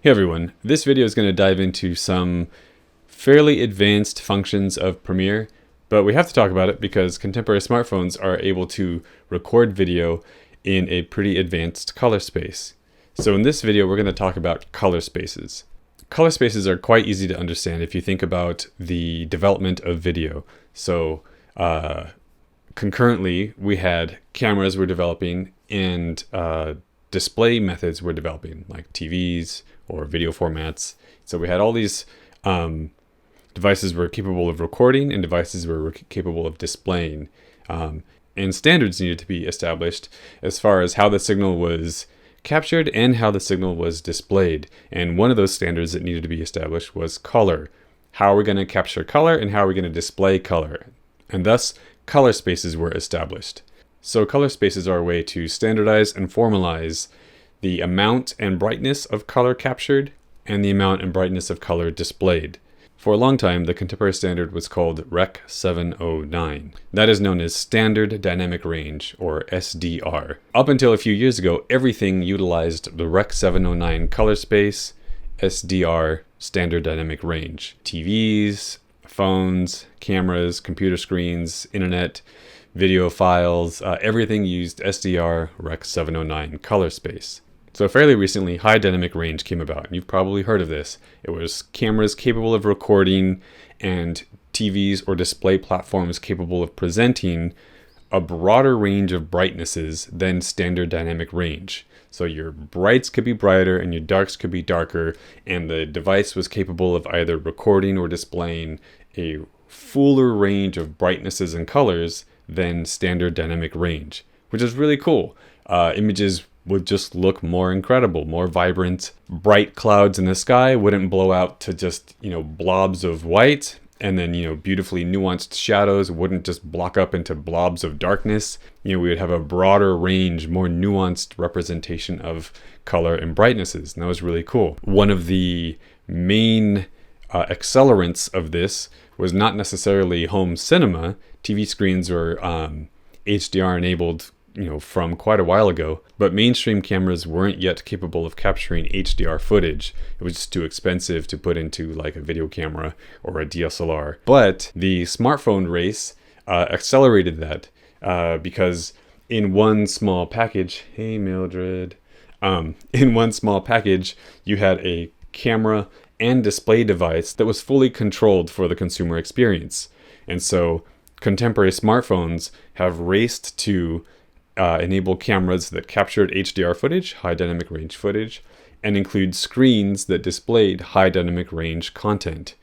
Hey everyone, this video is going to dive into some fairly advanced functions of Premiere, but we have to talk about it because contemporary smartphones are able to record video in a pretty advanced color space. So in this video, we're going to talk about color spaces. Color spaces are quite easy to understand if you think about the development of video. So concurrently, we had cameras were developing and display methods were developing, like TVs or video formats. So we had all these devices were capable of recording and devices were capable of displaying. And standards needed to be established as far as how the signal was captured and how the signal was displayed. And one of those standards that needed to be established was color. How are we going to capture color and how are we going to display color? And thus, color spaces were established. So color spaces are a way to standardize and formalize the amount and brightness of color captured and the amount and brightness of color displayed. For a long time, the contemporary standard was called Rec. 709. That is known as Standard Dynamic Range, or SDR. Up until a few years ago, everything utilized the Rec. 709 color space, SDR, Standard Dynamic Range. TVs, phones, cameras, computer screens, internet, video files, everything used SDR Rec. 709 color space. So fairly recently, high dynamic range came about, and you've probably heard of this. It was cameras capable of recording and TVs or display platforms capable of presenting a broader range of brightnesses than standard dynamic range. So your brights could be brighter and your darks could be darker, and the device was capable of either recording or displaying a fuller range of brightnesses and colors than standard dynamic range, which is really cool. Images would just look more incredible, more vibrant. Bright clouds in the sky wouldn't blow out to just, blobs of white, and then, beautifully nuanced shadows wouldn't just block up into blobs of darkness. We would have a broader range, more nuanced representation of color and brightnesses, and that was really cool. One of the main accelerants of this was not necessarily home cinema. TV screens were HDR enabled from quite a while ago, but mainstream cameras weren't yet capable of capturing HDR footage. It was just too expensive to put into like a video camera or a DSLR. But the smartphone race accelerated that because in one small package, hey Mildred, in one small package, you had a camera and display device that was fully controlled for the consumer experience. And so contemporary smartphones have raced to enable cameras that captured HDR footage, high dynamic range footage, and include screens that displayed high dynamic range content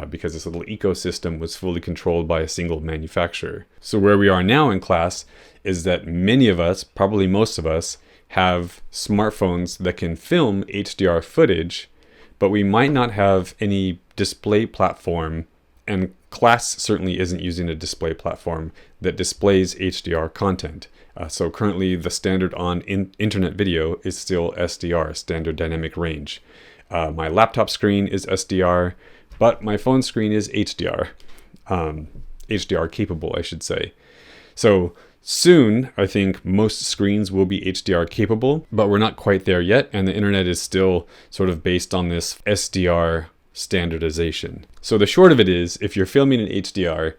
because this little ecosystem was fully controlled by a single manufacturer. So where we are now in class is that many of us, probably most of us, have smartphones that can film HDR footage, but we might not have any display platform, and class certainly isn't using a display platform that displays HDR content. So currently the standard on internet video is still SDR, Standard Dynamic Range. My laptop screen is SDR, but my phone screen is HDR. HDR capable, I should say. So soon, I think most screens will be HDR capable, but we're not quite there yet, and the internet is still sort of based on this SDR standardization. So the short of it is, if you're filming in HDR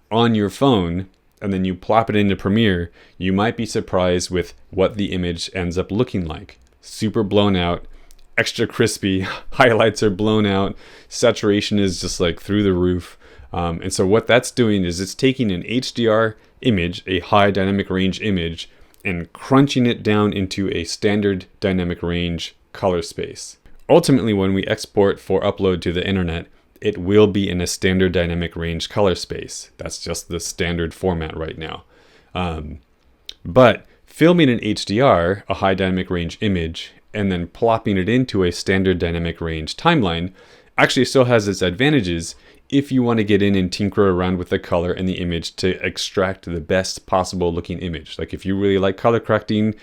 on your phone, and then you plop it into Premiere, you might be surprised with what the image ends up looking like. Super blown out, extra crispy, highlights are blown out, saturation is just like through the roof. And so what that's doing is it's taking an HDR image, a high dynamic range image, and crunching it down into a standard dynamic range color space. Ultimately, when we export for upload to the internet, it will be in a standard dynamic range color space. That's just the standard format right now. But filming in HDR, a high dynamic range image, and then plopping it into a standard dynamic range timeline actually still has its advantages if you want to get in and tinker around with the color and the image to extract the best possible looking image. Like if you really like color correcting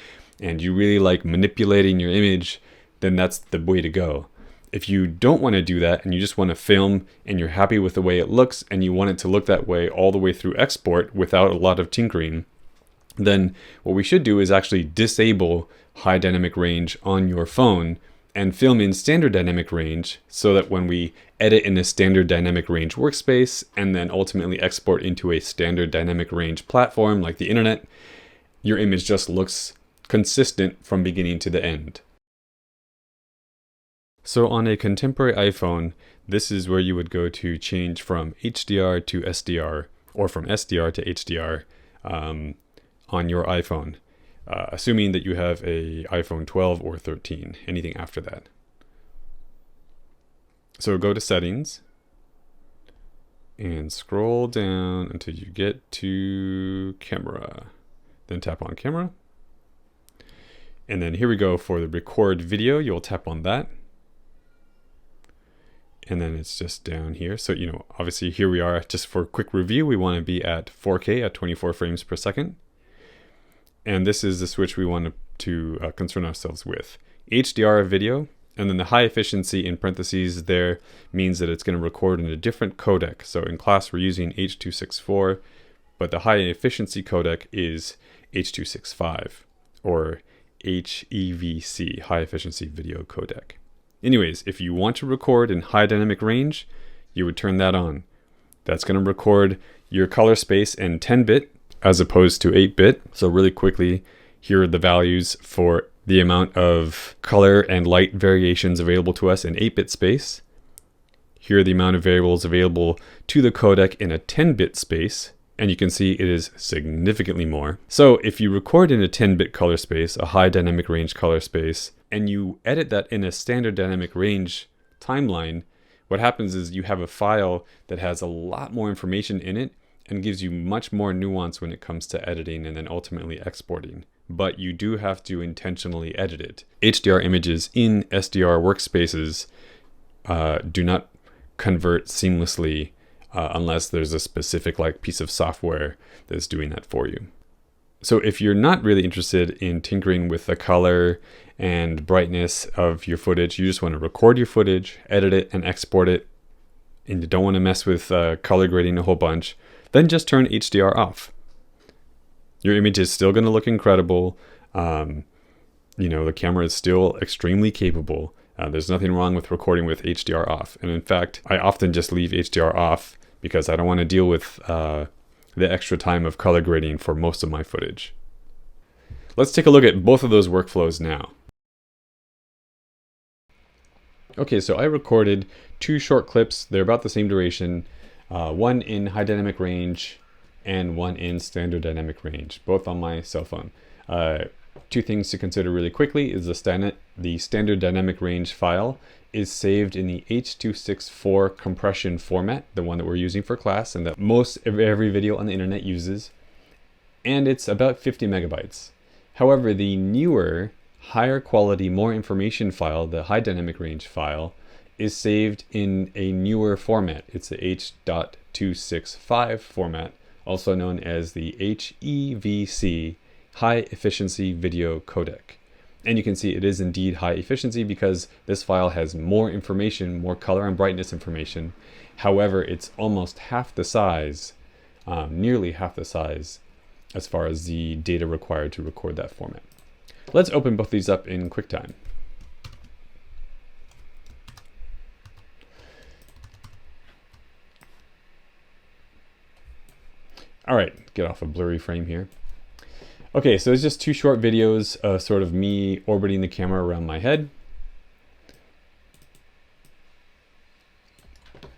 and you really like manipulating your image, then that's the way to go. If you don't want to do that and you just want to film and you're happy with the way it looks and you want it to look that way all the way through export without a lot of tinkering, then what we should do is actually disable high dynamic range on your phone and film in standard dynamic range so that when we edit in a standard dynamic range workspace and then ultimately export into a standard dynamic range platform like the internet, your image just looks consistent from beginning to the end. So on a contemporary iPhone, this is where you would go to change from HDR to SDR or from SDR to HDR on your iPhone, assuming that you have a iPhone 12 or 13, anything after that. So go to settings and scroll down until you get to camera. Then tap on camera. And then here we go for the record video. You'll tap on that. And then it's just down here. So, obviously here we are just for a quick review. We want to be at 4K at 24 frames per second. And this is the switch we want to concern ourselves with. HDR video, and then the high efficiency in parentheses there means that it's going to record in a different codec. So in class we're using H.264, but the high efficiency codec is H.265 or HEVC, high efficiency video codec. Anyways, if you want to record in high dynamic range, you would turn that on. That's going to record your color space in 10-bit as opposed to 8-bit. So really quickly, here are the values for the amount of color and light variations available to us in 8-bit space. Here are the amount of variables available to the codec in a 10-bit space. And you can see it is significantly more. So if you record in a 10-bit color space, a high dynamic range color space, and you edit that in a standard dynamic range timeline, what happens is you have a file that has a lot more information in it and gives you much more nuance when it comes to editing and then ultimately exporting. But you do have to intentionally edit it. HDR images in SDR workspaces do not convert seamlessly unless there's a specific piece of software that's doing that for you. So if you're not really interested in tinkering with the color and brightness of your footage, you just want to record your footage, edit it, and export it, and you don't want to mess with color grading a whole bunch, then just turn HDR off. Your image is still going to look incredible. The camera is still extremely capable. There's nothing wrong with recording with HDR off. And in fact, I often just leave HDR off because I don't want to deal with the extra time of color grading for most of my footage. Let's take a look at both of those workflows now. Okay, so I recorded 2 short clips. They're about the same duration, one in high dynamic range and one in standard dynamic range, both on my cell phone. 2 things to consider really quickly is the standard dynamic range file is saved in the H.264 compression format, the one that we're using for class and that most of every video on the internet uses, and it's about 50 megabytes. However, the newer, higher quality, more information file, the high dynamic range file, is saved in a newer format. It's the H.265 format, also known as the HEVC, High Efficiency Video Codec. And you can see it is indeed high efficiency because this file has more information, more color and brightness information. However, it's almost half the size, nearly half the size, as far as the data required to record that format. Let's open both these up in QuickTime. All right, get off a blurry frame here. Okay, so it's just 2 short videos of sort of me orbiting the camera around my head.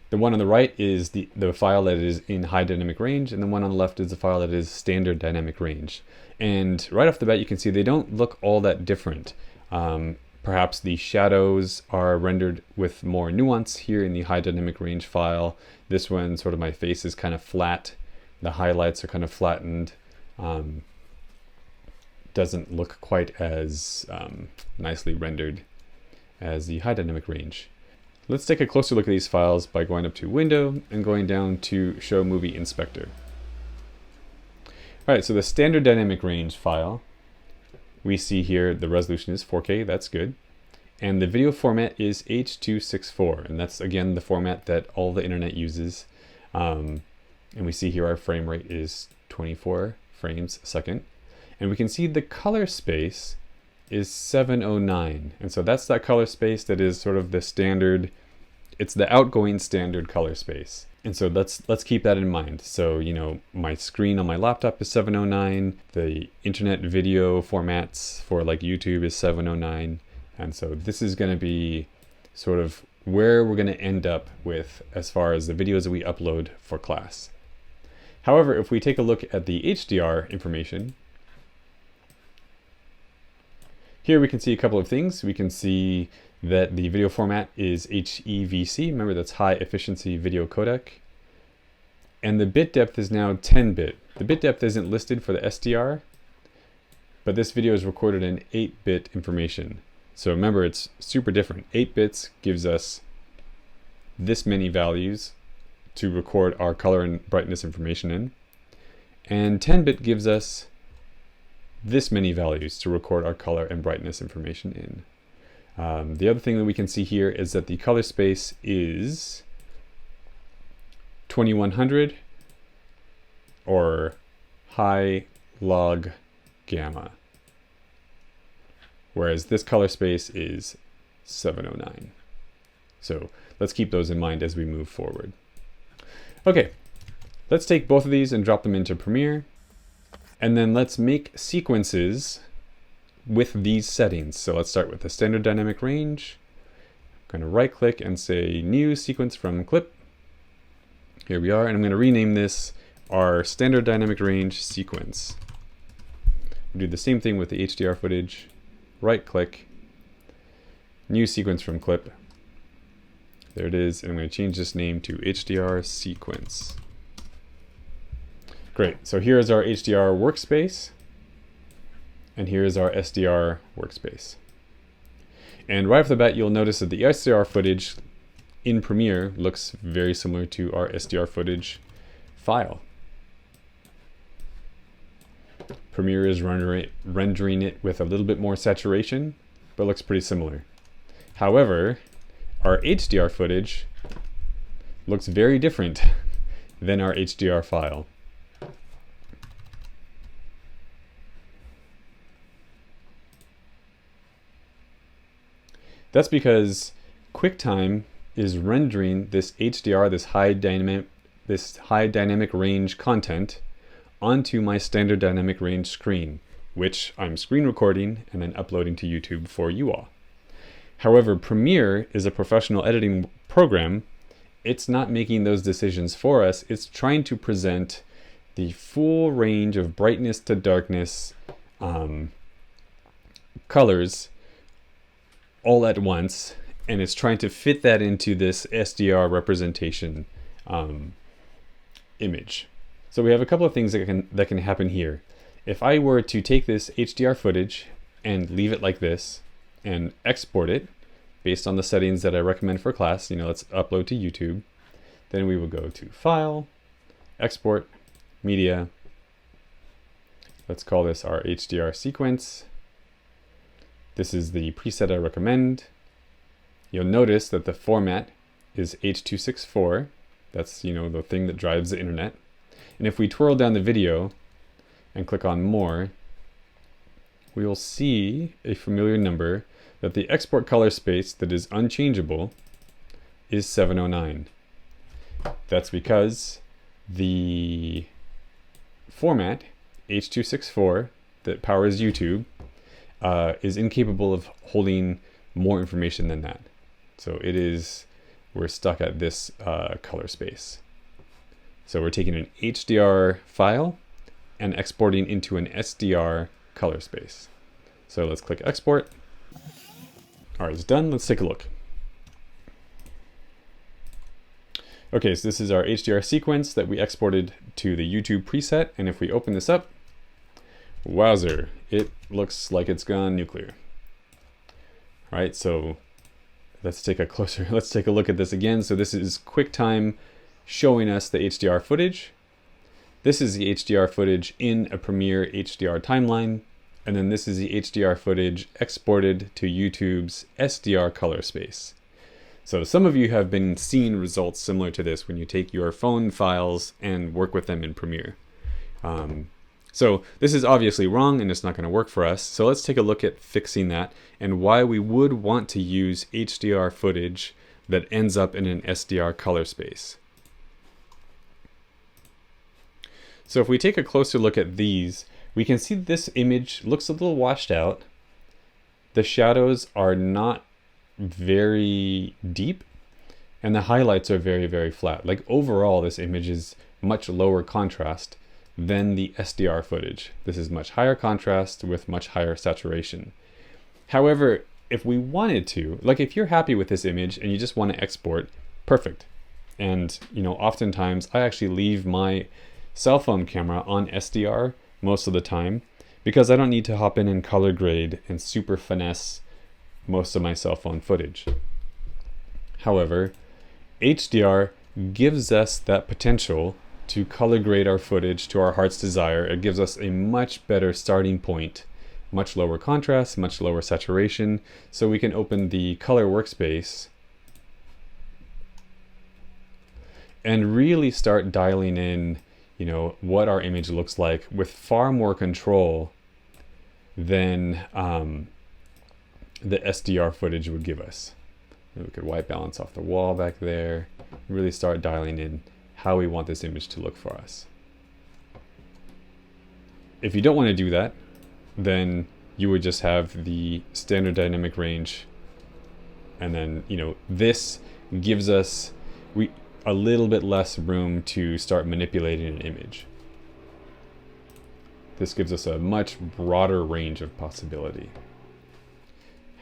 The one on the right is the file that is in high dynamic range, and the one on the left is the file that is standard dynamic range. And right off the bat, you can see they don't look all that different. Perhaps the shadows are rendered with more nuance here in the high dynamic range file. This one, sort of my face is kind of flat. The highlights are kind of flattened. Doesn't look quite as nicely rendered as the high dynamic range. Let's take a closer look at these files by going up to Window and going down to Show Movie Inspector. All right, so the standard dynamic range file, we see here the resolution is 4K, that's good. And the video format is H.264, and that's again the format that all the internet uses. And we see here our frame rate is 24 frames a second. And we can see the color space is 709. And so that's that color space that is sort of the standard, it's the outgoing standard color space. And so let's keep that in mind. So, you know, my screen on my laptop is 709. The internet video formats for like YouTube is 709. And so this is going to be sort of where we're going to end up with as far as the videos that we upload for class. However, if we take a look at the HDR information, here we can see a couple of things. We can see that the video format is HEVC. Remember, that's high efficiency video codec. And the bit depth is now 10-bit. The bit depth isn't listed for the SDR, but this video is recorded in 8-bit information. So remember, it's super different. 8 bits gives us this many values to record our color and brightness information in. And 10-bit gives us this many values to record our color and brightness information in. The other thing that we can see here is that the color space is 2100 or high log gamma, whereas this color space is 709. So let's keep those in mind as we move forward. Okay, let's take both of these and drop them into Premiere, and then let's make sequences with these settings. So let's start with the standard dynamic range. I'm going to right click and say new sequence from clip. Here we are, and I'm going to rename this our standard dynamic range sequence. We'll do the same thing with the HDR footage. Right click, new sequence from clip. There it is, and I'm going to change this name to HDR sequence. Great, so here is our HDR workspace. And here is our SDR workspace. And right off the bat, you'll notice that the SDR footage in Premiere looks very similar to our SDR footage file. Premiere is rendering it with a little bit more saturation, but looks pretty similar. However, our HDR footage looks very different than our HDR file. That's because QuickTime is rendering this HDR, this high dynamic range content onto my standard dynamic range screen, which I'm screen recording and then uploading to YouTube for you all. However, Premiere is a professional editing program. It's not making those decisions for us. It's trying to present the full range of brightness to darkness colors all at once, and it's trying to fit that into this SDR representation image. So we have a couple of things that can happen here. If I were to take this HDR footage and leave it like this and export it based on the settings that I recommend for class, let's upload to YouTube, then we would go to File, Export, Media. Let's call this our HDR sequence. This is the preset I recommend. You'll notice that the format is H.264. That's, the thing that drives the internet. And if we twirl down the video and click on More, we will see a familiar number that the export color space that is unchangeable is 709. That's because the format, H.264, that powers YouTube, is incapable of holding more information than that. So we're stuck at this color space. So we're taking an HDR file and exporting into an SDR color space. So let's click export. All right, it's done. Let's take a look. Okay, so this is our HDR sequence that we exported to the YouTube preset. And if we open this up, wowzer, it looks like it's gone nuclear. All right, so let's take a look at this again. So this is QuickTime showing us the HDR footage. This is the HDR footage in a Premiere HDR timeline. And then this is the HDR footage exported to YouTube's SDR color space. So some of you have been seeing results similar to this when you take your phone files and work with them in Premiere. Some So this is obviously wrong and it's not going to work for us. So let's take a look at fixing that and why we would want to use HDR footage that ends up in an SDR color space. So if we take a closer look at these, we can see this image looks a little washed out. The shadows are not very deep and the highlights are very, very flat. Like overall, this image is much lower contrast than the SDR footage. This is much higher contrast with much higher saturation. However, if we wanted to, like if you're happy with this image and you just want to export, perfect. And oftentimes I actually leave my cell phone camera on SDR most of the time because I don't need to hop in and color grade and super finesse most of my cell phone footage. However, HDR gives us that potential to color grade our footage to our heart's desire. It gives us a much better starting point, much lower contrast, much lower saturation, so we can open the color workspace and really start dialing in, what our image looks like with far more control than the SDR footage would give us. And we could white balance off the wall back there, really start dialing in how we want this image to look for us. If you don't want to do that, then you would just have the standard dynamic range. And then, this gives us a little bit less room to start manipulating an image. This gives us a much broader range of possibility.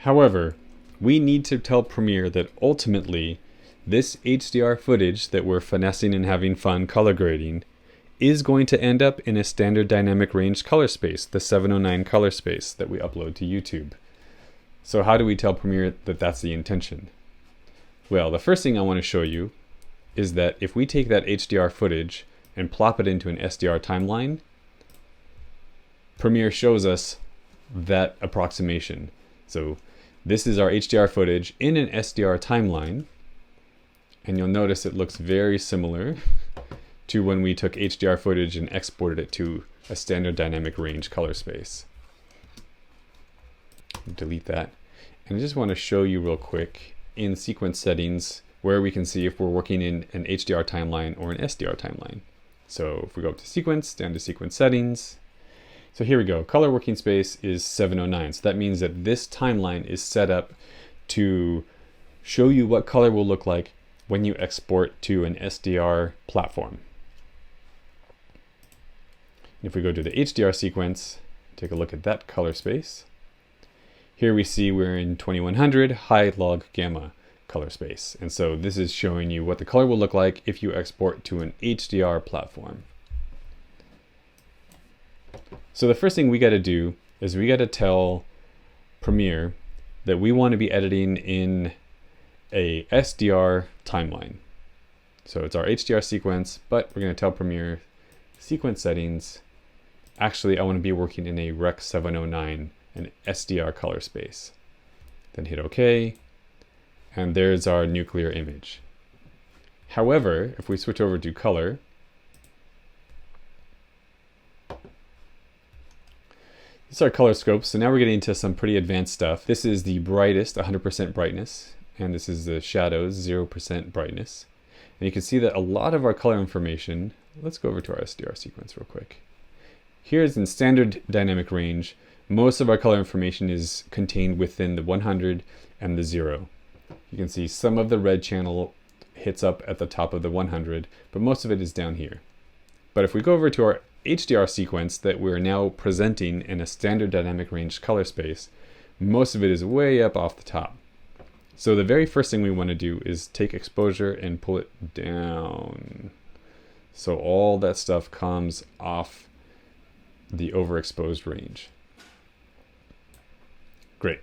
However, we need to tell Premiere that ultimately this HDR footage that we're finessing and having fun color grading is going to end up in a standard dynamic range color space, the 709 color space that we upload to YouTube. So how do we tell Premiere that that's the intention? Well, the first thing I want to show you is that if we take that HDR footage and plop it into an SDR timeline, Premiere shows us that approximation. So this is our HDR footage in an SDR timeline. And you'll notice it looks very similar to when we took HDR footage and exported it to a standard dynamic range color space. Delete that. And I just want to show you real quick in sequence settings where we can see if we're working in an HDR timeline or an SDR timeline. So if we go up to sequence, down to sequence settings. So here we go. Color working space is 709. So that means that this timeline is set up to show you what color will look like when you export to an SDR platform. If we go to the HDR sequence, take a look at that color space. Here we see we're in 2100 high log gamma color space. And so this is showing you what the color will look like if you export to an HDR platform. So the first thing we got to do is we got to tell Premiere that we want to be editing in a SDR timeline. So it's our HDR sequence, but we're going to tell Premiere sequence settings. Actually, I want to be working in a Rec 709, an SDR color space. Then hit OK, and there's our nuclear image. However, if we switch over to color, these are color scopes. So now we're getting into some pretty advanced stuff. This is the brightest, 100% brightness. And this is the shadows, 0% brightness. And you can see that a lot of our color information, let's go over to our SDR sequence real quick. Here's in standard dynamic range, most of our color information is contained within the 100 and the 0. You can see some of the red channel hits up at the top of the 100, but most of it is down here. But if we go over to our HDR sequence that we're now presenting in a standard dynamic range color space, most of it is way up off the top. So the very first thing we want to do is take exposure and pull it down. So all that stuff comes off the overexposed range. Great.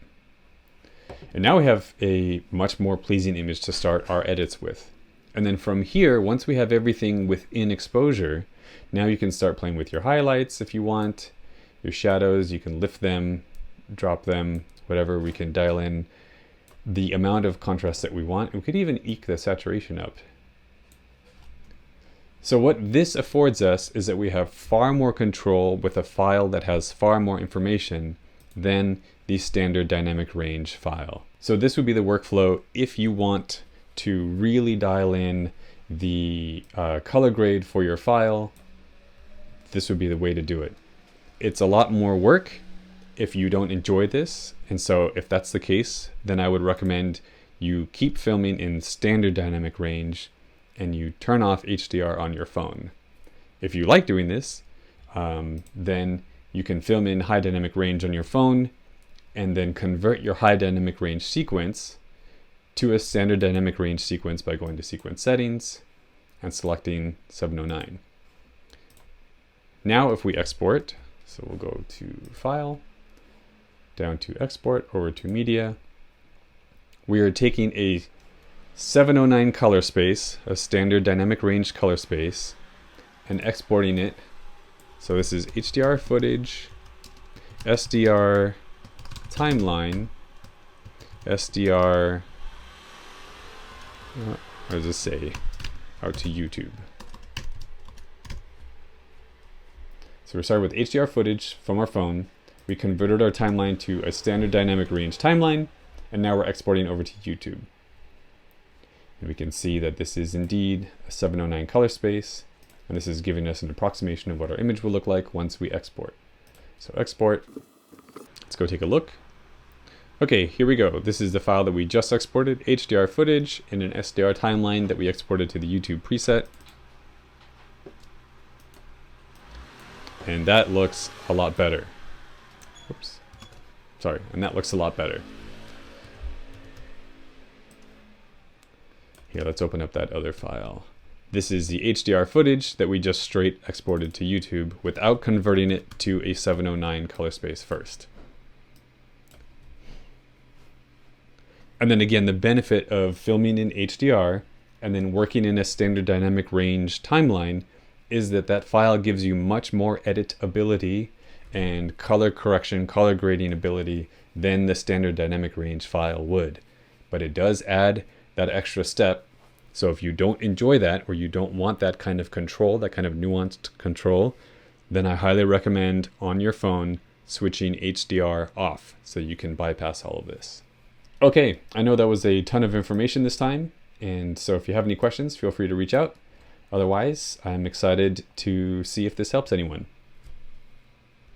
And now we have a much more pleasing image to start our edits with. And then from here, once we have everything within exposure, now you can start playing with your highlights if you want, your shadows, you can lift them, drop them, whatever. We can dial in the amount of contrast that we want. We could even eke the saturation up. So what this affords us is that we have far more control with a file that has far more information than the standard dynamic range file. So this would be the workflow if you want to really dial in the color grade for your file. This would be the way to do it. It's a lot more work if you don't enjoy this. And so if that's the case, then I would recommend you keep filming in standard dynamic range and you turn off HDR on your phone. If you like doing this, then you can film in high dynamic range on your phone and then convert your high dynamic range sequence to a standard dynamic range sequence by going to sequence settings and selecting 709. Now if we export, so we'll go to file, down to export, over to media, we are taking a 709 color space, a standard dynamic range color space, and exporting it. So this is HDR footage, SDR timeline, SDR, what does it say? Out to YouTube. So we're starting with HDR footage from our phone. We converted our timeline to a standard dynamic range timeline, and now we're exporting over to YouTube. And we can see that this is indeed a 709 color space, and this is giving us an approximation of what our image will look like once we export. So export, let's go take a look. Okay, here we go. This is the file that we just exported, HDR footage in an SDR timeline that we exported to the YouTube preset. And that looks a lot better. Oops, sorry, and that looks a lot better. Here, let's open up that other file. This is the HDR footage that we just straight exported to YouTube without converting it to a 709 color space first. And then again, the benefit of filming in HDR and then working in a standard dynamic range timeline is that that file gives you much more editability and color correction, color grading ability than the standard dynamic range file would. But it does add that extra step. So if you don't enjoy that, or you don't want that kind of control, that kind of nuanced control, then I highly recommend on your phone switching HDR off so you can bypass all of this. Okay, I know that was a ton of information this time, and so if you have any questions, feel free to reach out. Otherwise, I'm excited to see if this helps anyone.